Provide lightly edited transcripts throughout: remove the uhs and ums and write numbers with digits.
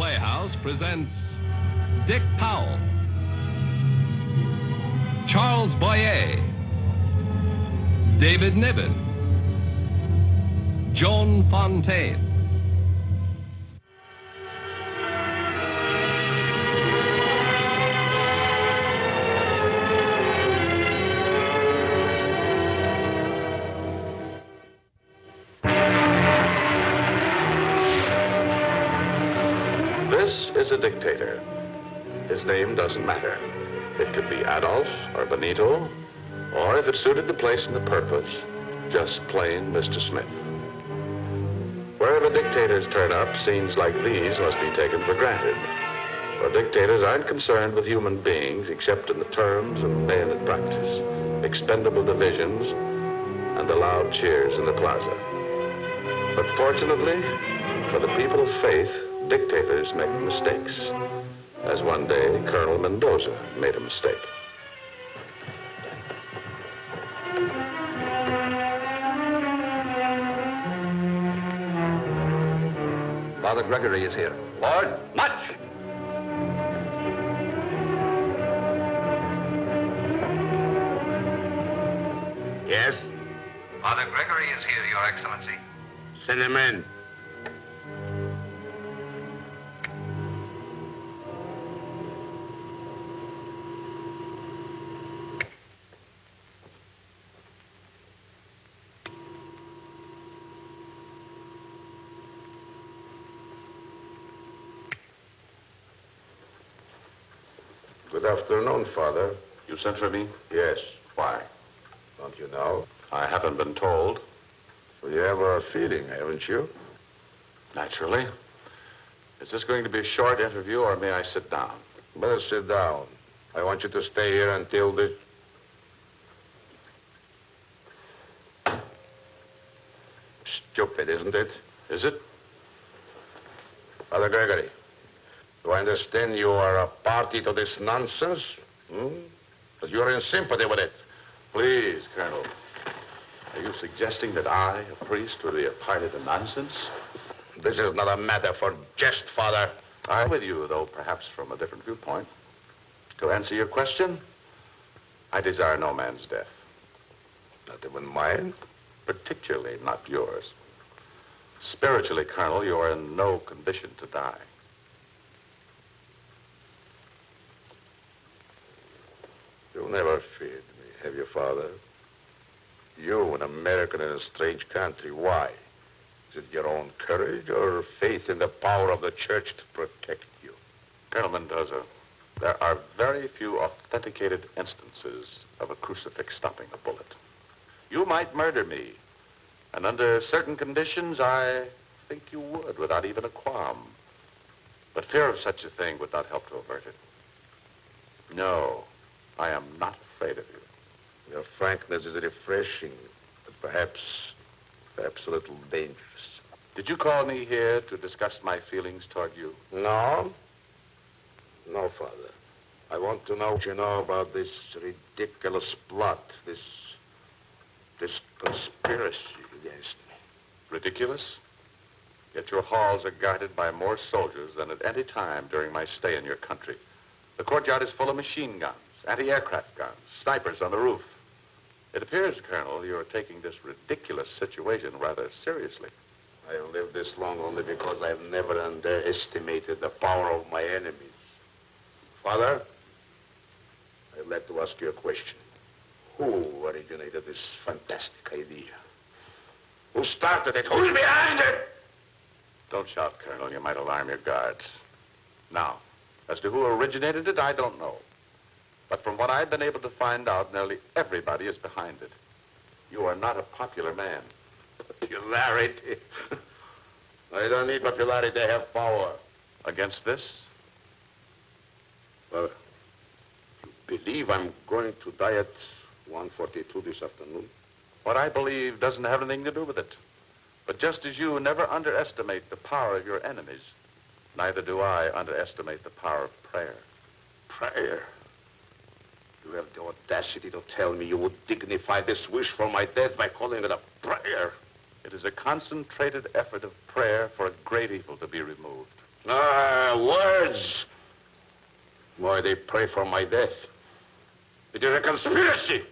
Playhouse presents Dick Powell, Charles Boyer, David Niven, Joan Fontaine. This is a dictator. His name doesn't matter. It could be Adolf or Benito, or if it suited the place and the purpose, just plain Mr. Smith. Wherever dictators turn up, scenes like these must be taken for granted. For dictators aren't concerned with human beings except in the terms and bayonet practice, expendable divisions, and the loud cheers in the plaza. But fortunately, for the people of faith, dictators make mistakes, as one day Colonel Mendoza made a mistake. Father Gregory is here. Lord, much! Yes? Father Gregory is here, Your Excellency. Send him in. Good afternoon, Father. You sent for me? Yes. Why? Don't you know? I haven't been told. Well, you have a feeling, haven't you? Naturally. Is this going to be a short interview, or may I sit down? Better sit down. I want you to stay here until the... Stupid, isn't it? Is it? Father Gregory, do I understand you are a party to this nonsense? That you are in sympathy with it? Please, Colonel. Are you suggesting that I, a priest, would be a party to nonsense? This is not a matter for jest, Father. I'm with you, though perhaps from a different viewpoint. To answer your question, I desire no man's death. Not even mine? Particularly not yours. Spiritually, Colonel, you are in no condition to die. You've never feared me, have you, Father? You, an American in a strange country, why? Is it your own courage or faith in the power of the church to protect you? Colonel Mendoza, there are very few authenticated instances of a crucifix stopping a bullet. You might murder me, and under certain conditions, I think you would, without even a qualm. But fear of such a thing would not help to avert it. No, I am not afraid of you. Your frankness is refreshing, but perhaps a little dangerous. Did you call me here to discuss my feelings toward you? No. No, Father. I want to know what you know about this ridiculous plot, this conspiracy against me. Ridiculous? Yet your halls are guarded by more soldiers than at any time during my stay in your country. The courtyard is full of machine guns, anti-aircraft guns, snipers on the roof. It appears, Colonel, you are taking this ridiculous situation rather seriously. I have lived this long only because I've never underestimated the power of my enemies. Father, I'd like to ask you a question. Who originated this fantastic idea? Who started it? Who's behind it? Don't shout, Colonel. You might alarm your guards. Now, as to who originated it, I don't know. But from what I've been able to find out, nearly everybody is behind it. You are not a popular man. Popularity? I don't need popularity. I have power. Against this? Well, you believe I'm going to die at 1:42 this afternoon? What I believe doesn't have anything to do with it. But just as you never underestimate the power of your enemies, neither do I underestimate the power of prayer. Prayer? You have the audacity to tell me you would dignify this wish for my death by calling it a prayer. It is a concentrated effort of prayer for a great evil to be removed. Ah, words. Why, they pray for my death. It is a conspiracy.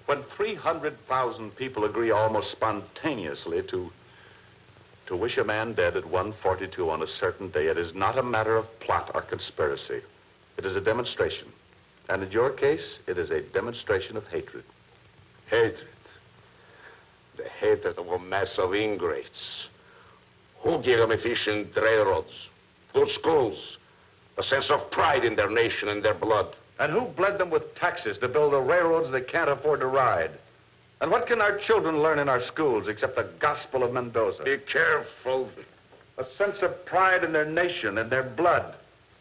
When 300,000 people agree almost spontaneously to wish a man dead at 1:42 on a certain day, it is not a matter of plot or conspiracy. It is a demonstration. And in your case, it is a demonstration of hatred. Hatred. The hatred of a mass of ingrates. Who gave them efficient railroads, good schools, a sense of pride in their nation and their blood? And who bled them with taxes to build the railroads they can't afford to ride? And what can our children learn in our schools except the gospel of Mendoza? Be careful. A sense of pride in their nation and their blood.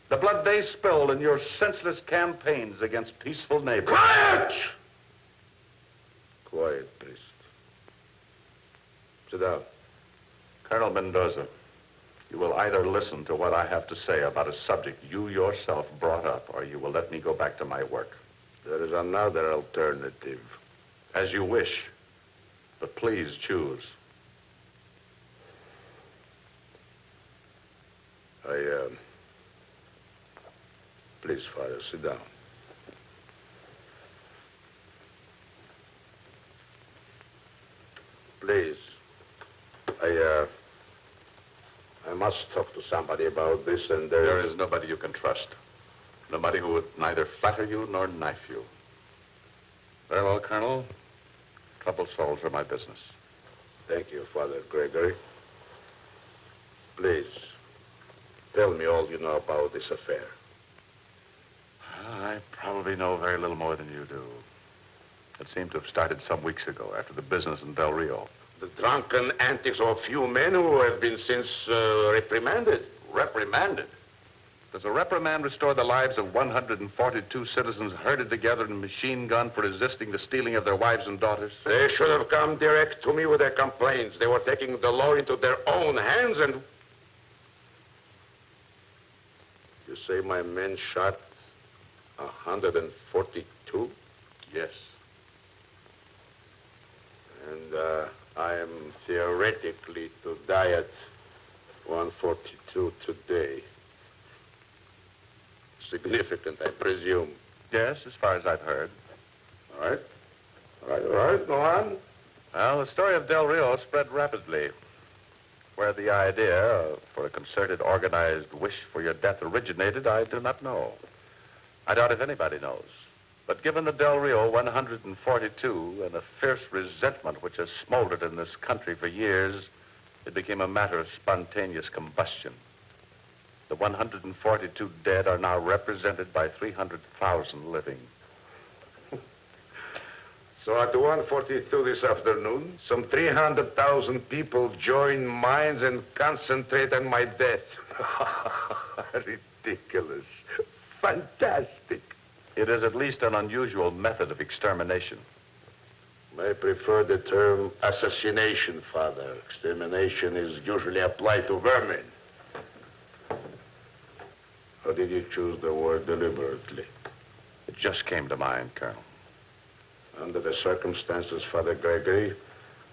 The blood they spilled in your senseless campaigns against peaceful neighbors. Quiet! Quiet, priest. Sit down. Colonel Mendoza, you will either listen to what I have to say about a subject you yourself brought up, or you will let me go back to my work. There is another alternative. As you wish, but please choose. Please, Father, sit down. Please. I must talk to somebody about this, and There is nobody you can trust. Nobody who would neither flatter you nor knife you. Very well, Colonel. Troubled souls are my business. Thank you, Father Gregory. Please, tell me all you know about this affair. I probably know very little more than you do. It seemed to have started some weeks ago after the business in Del Rio. The drunken antics of a few men who have been since reprimanded. Reprimanded? Does a reprimand restore the lives of 142 citizens herded together in a machine gun for resisting the stealing of their wives and daughters? They should have come direct to me with their complaints. They were taking the law into their own hands, and... You say my men shot 142? Yes. And I am theoretically to die at 142 today. Significant, I presume. Yes, as far as I've heard. All right, go on. Well, the story of Del Rio spread rapidly. Where the idea for a concerted, organized wish for your death originated, I do not know. I doubt if anybody knows. But given the Del Rio 142 and the fierce resentment which has smoldered in this country for years, it became a matter of spontaneous combustion. The 142 dead are now represented by 300,000 living. So at 1:42 this afternoon, some 300,000 people join minds and concentrate on my death. Ridiculous. Fantastic. It is at least an unusual method of extermination. I prefer the term assassination, Father. Extermination is usually applied to vermin. Or did you choose the word deliberately? It just came to mind, Colonel. Under the circumstances, Father Gregory,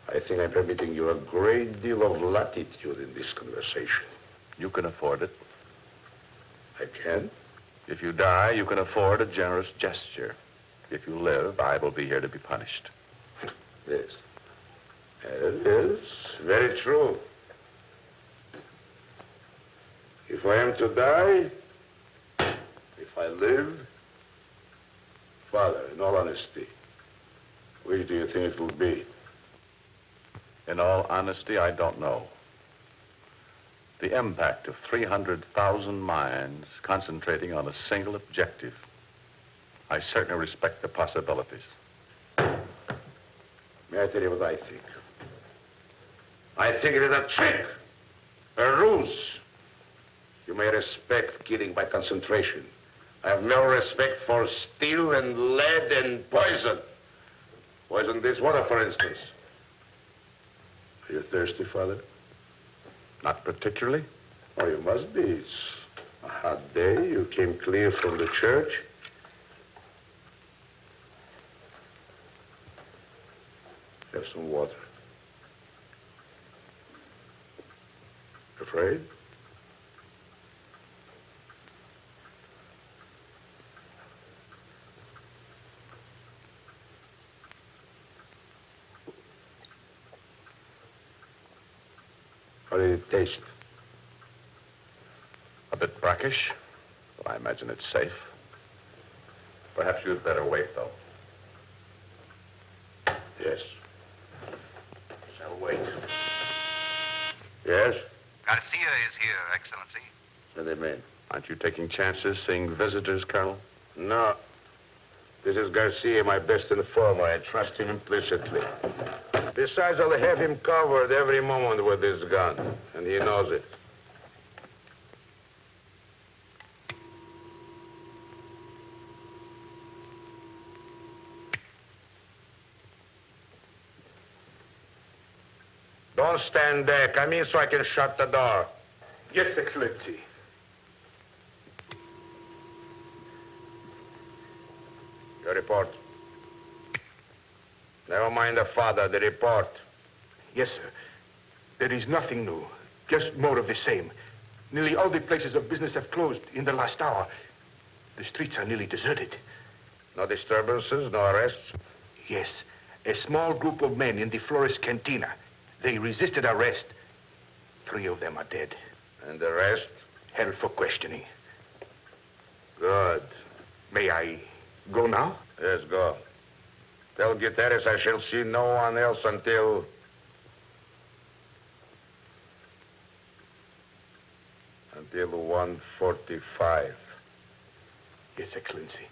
I think I'm permitting you a great deal of latitude in this conversation. You can afford it. I can? If you die, you can afford a generous gesture. If you live, I will be here to be punished. Yes. It is very true. If I am to die, if I live, Father, in all honesty, which do you think it will be? In all honesty, I don't know. The impact of 300,000 minds concentrating on a single objective. I certainly respect the possibilities. May I tell you what I think? I think it is a trick, a ruse. You may respect killing by concentration. I have no respect for steel and lead and poison. Poison this water, for instance. Are you thirsty, Father? Not particularly. Oh, you must be. It's a hot day. You came clear from the church. Have some water. Afraid? How did it taste? A bit brackish, but I imagine it's safe. Perhaps you'd better wait, though. Yes. Shall wait. Yes? Garcia is here, Excellency. What do they mean? Aren't you taking chances seeing visitors, Colonel? No. This is Garcia, my best informer. I trust him implicitly. Besides, I'll have him covered every moment with this gun, and he knows it. Don't stand there. Come in so I can shut the door. Yes, Excellency. Your report. Never mind the father, the report. Yes, sir. There is nothing new. Just more of the same. Nearly all the places of business have closed in the last hour. The streets are nearly deserted. No disturbances, no arrests? Yes. A small group of men in the Flores cantina. They resisted arrest. 3 of them are dead. And the rest? Held for questioning. Good. May I go now? Yes, go. Tell Gutierrez I shall see no one else until... until 1:45. Yes, Excellency.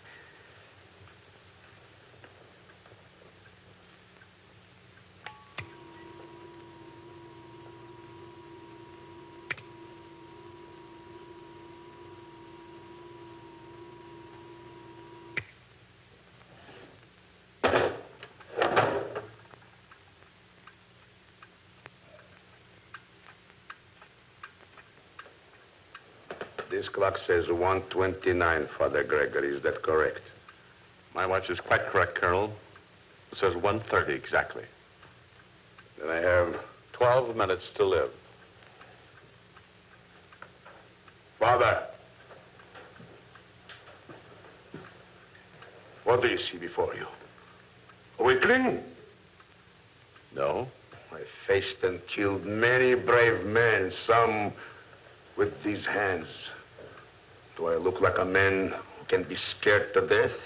This clock says 1:29, Father Gregory. Is that correct? My watch is quite correct, Colonel. It says 1:30 exactly. Then I have 12 minutes to live. Father. What do you see before you? A weakling? No? I faced and killed many brave men, some with these hands. Do I look like a man who can be scared to death?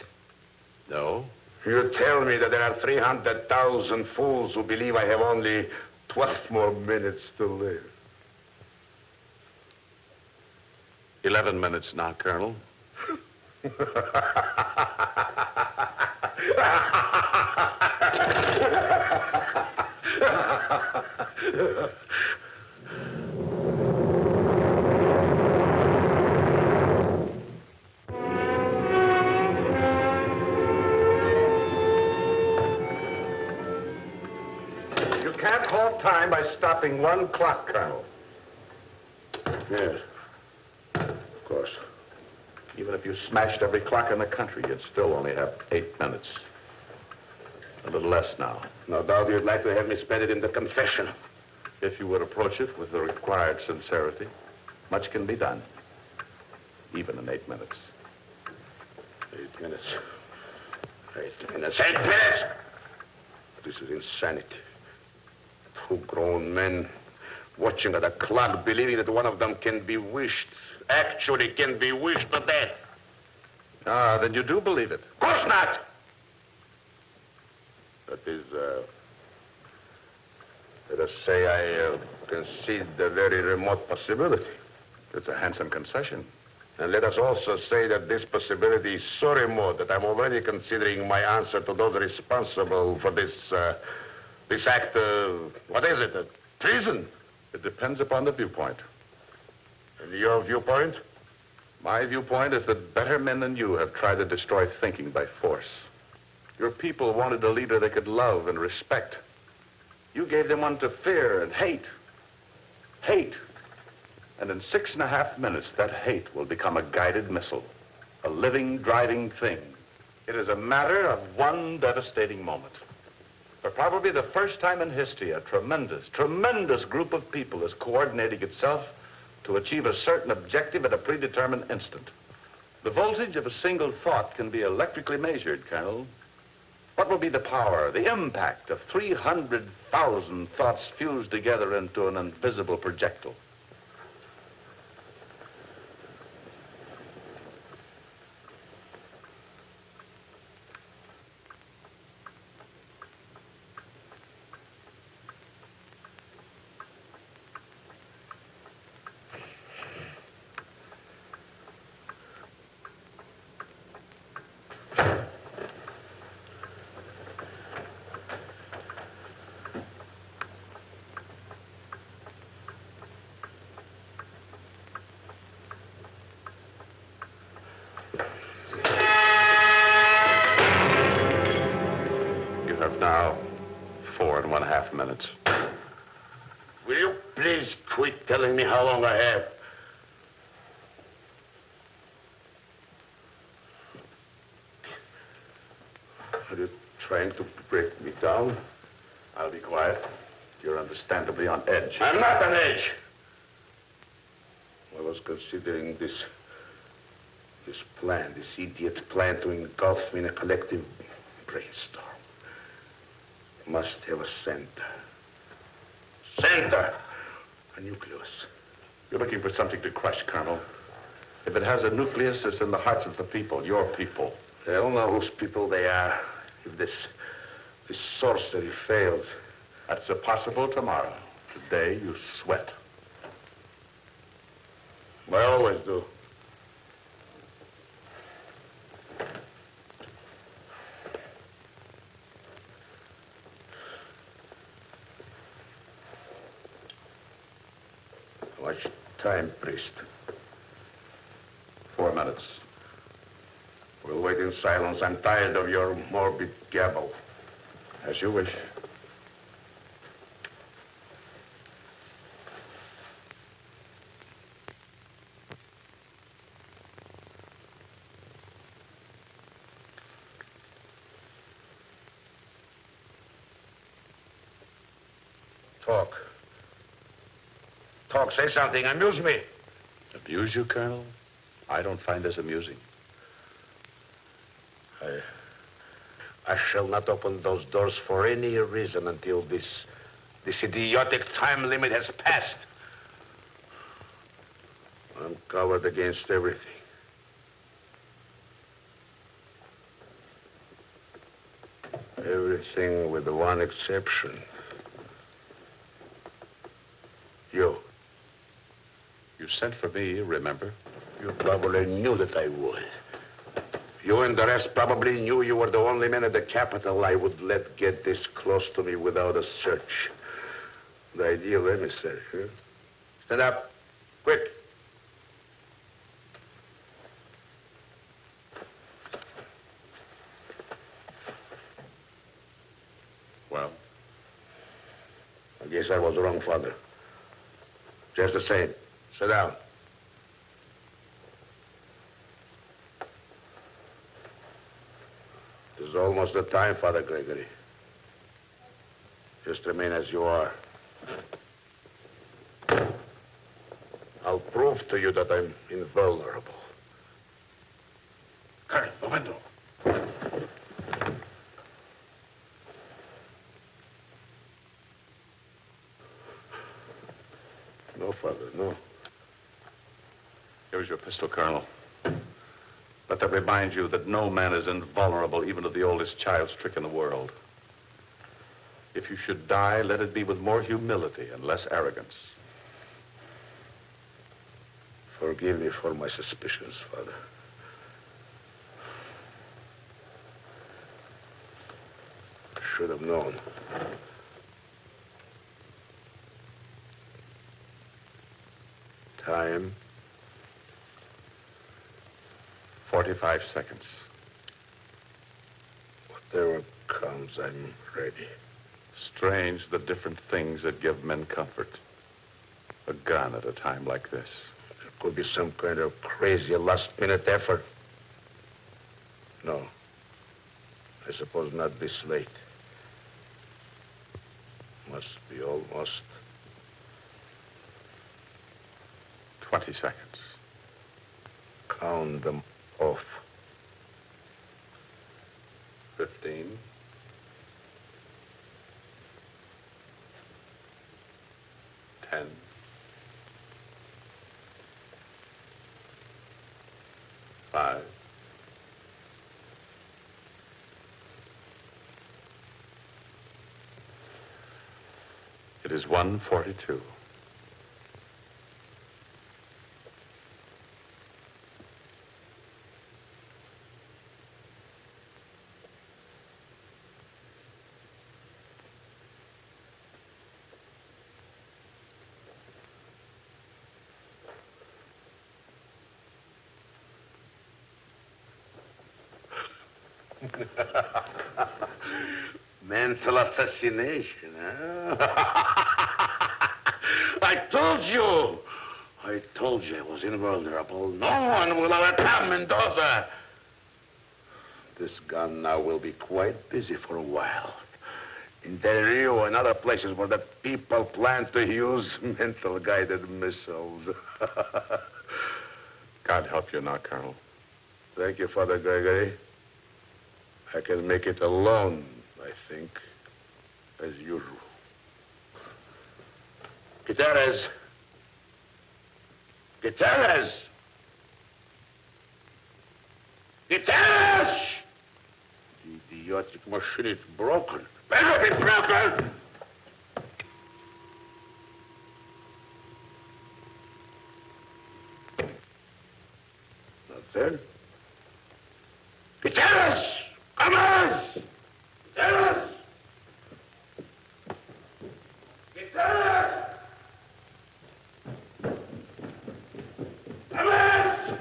No? You tell me that there are 300,000 fools who believe I have only 12 more minutes to live. 11 minutes now, Colonel. You can't halt time by stopping one clock, Colonel. Yes. Of course. Even if you smashed every clock in the country, you'd still only have 8 minutes. A little less now. No doubt you'd like to have me spend it in the confession. If you would approach it with the required sincerity, much can be done, even in 8 minutes. 8 minutes. 8 minutes. 8 minutes! This is insanity. 2 grown men watching at a clock, believing that one of them can be wished, actually can be wished to death. Ah, then you do believe it. Of course not! That is, let us say I concede the very remote possibility. It's a handsome concession. And let us also say that this possibility is so remote that I'm already considering my answer to those responsible for this act of, what is it, treason? It depends upon the viewpoint. And your viewpoint? My viewpoint is that better men than you have tried to destroy thinking by force. Your people wanted a leader they could love and respect. You gave them one to fear and hate. Hate. And in 6.5 minutes, that hate will become a guided missile, a living, driving thing. It is a matter of one devastating moment. For probably the first time in history, a tremendous, tremendous group of people is coordinating itself to achieve a certain objective at a predetermined instant. The voltage of a single thought can be electrically measured, Colonel. What will be the power, the impact of 300,000 thoughts fused together into an invisible projectile? Now, 4.5 minutes. Will you please quit telling me how long I have? Are you trying to break me down? I'll be quiet. You're understandably on edge. I'm not on edge. I was considering this plan, this idiot plan to engulf me in a collective brainstorm. Must have a center. Center! A nucleus. You're looking for something to crush, Colonel. If it has a nucleus, it's in the hearts of the people, your people. They'll know whose people they are. If this sorcery fails. That's possible tomorrow. Today, you sweat. I always do. How much time, priest? 4 minutes. We'll wait in silence. I'm tired of your morbid gabble. As you wish. Talk. Talk, say something, amuse me. Amuse you, Colonel? I don't find this amusing. I shall not open those doors for any reason until this idiotic time limit has passed. I'm covered against everything. Everything with one exception. You. You sent for me, remember? You probably knew that I would. You and the rest probably knew you were the only man at the Capitol I would let get this close to me without a search. The ideal emissary, huh? Stand up. Quick. Well? I guess I was wrong, Father. Just the same. Sit down. It's almost the time, Father Gregory. Just remain as you are. I'll prove to you that I'm invulnerable. Colonel, the window. No, Father, no. Here's your pistol, Colonel. Let that remind you that no man is invulnerable even to the oldest child's trick in the world. If you should die, let it be with more humility and less arrogance. Forgive me for my suspicions, Father. I should have known. Time. 45 seconds. Whatever comes, I'm ready. Strange the different things that give men comfort. A gun at a time like this. There could be some kind of crazy last-minute effort. No. I suppose not this late. Must be almost 20 seconds. Count them off. 15. 10. Five. It is 1:42. Mental assassination, huh? I told you I was invulnerable. No one will overcome Mendoza. This gun now will be quite busy for a while. In Del Rio and other places where the people plan to use mental-guided missiles. God help you now, Colonel. Thank you, Father Gregory. I can make it alone, I think, as usual. Gutierrez! Gutierrez! Gutierrez! The idiotic machine is broken. Better be broken! Not there. Gutierrez! Gomez! Gutierrez! Gutierrez! Gomez!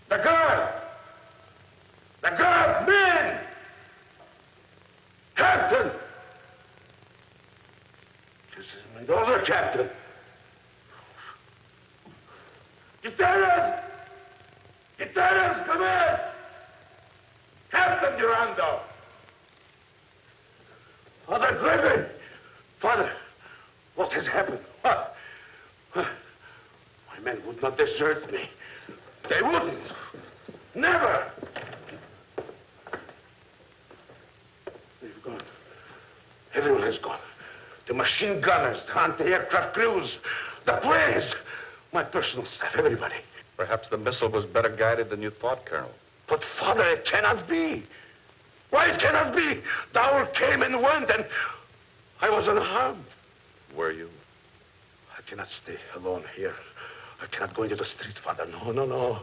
The guard! The guard, men! Captain! This is Mendoza, Captain. Gutierrez! Gutierrez, come in! Captain Durando! Father Gregory! Father, what has happened? What? My men would not desert me. They wouldn't. Never! They've gone. Everyone has gone. The machine gunners, the anti-aircraft crews, the planes, my personal staff, everybody. Perhaps the missile was better guided than you thought, Colonel. But, Father, it cannot be. Why, it cannot be? The hour came and went, and I was unharmed. Were you? I cannot stay alone here. I cannot go into the streets, Father. No, no, no.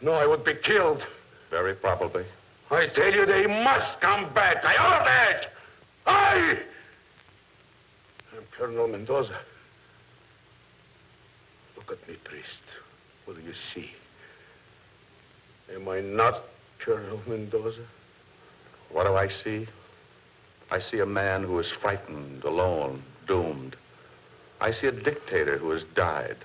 No, I would be killed. Very probably. I tell you, they must come back. I order it. I'm Colonel Mendoza. Look at me, priest. Will you see? Am I not Colonel Mendoza? What do I see? I see a man who is frightened, alone, doomed. I see a dictator who has died.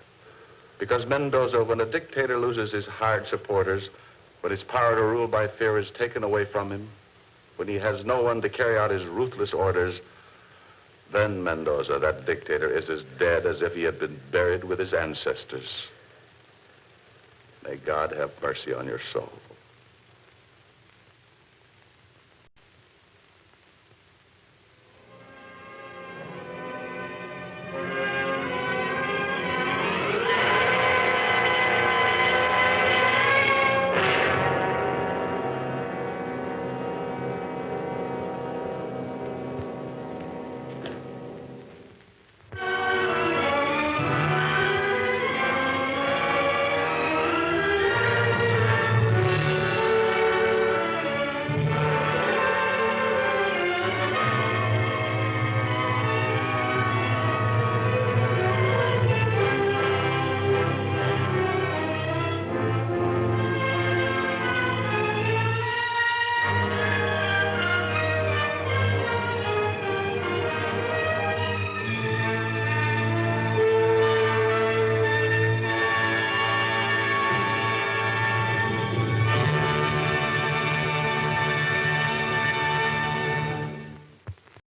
Because Mendoza, when a dictator loses his hard supporters, when his power to rule by fear is taken away from him, when he has no one to carry out his ruthless orders, then Mendoza, that dictator, is as dead as if he had been buried with his ancestors. May God have mercy on your soul.